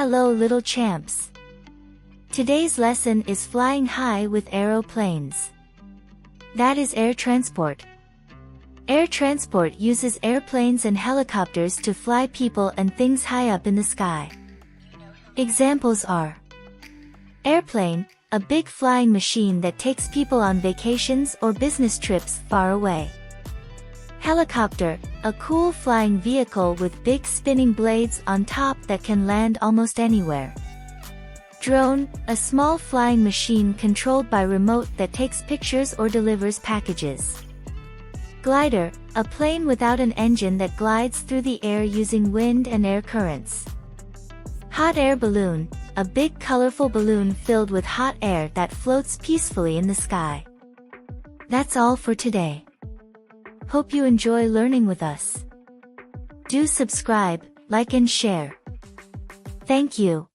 Hello little champs. Today's lesson is flying high with aeroplanes. That is air transport. Air transport uses airplanes and helicopters to fly people and things high up in the sky. Examples are airplane, a big flying machine that takes people on vacations or business trips far away. Helicopter, a cool flying vehicle with big spinning blades on top that can land almost anywhere. Drone, a small flying machine controlled by remote that takes pictures or delivers packages. Glider, a plane without an engine that glides through the air using wind and air currents. Hot air balloon, a big colorful balloon filled with hot air that floats peacefully in the sky. That's all for today. Hope you enjoy learning with us. Do subscribe, like and share. Thank you.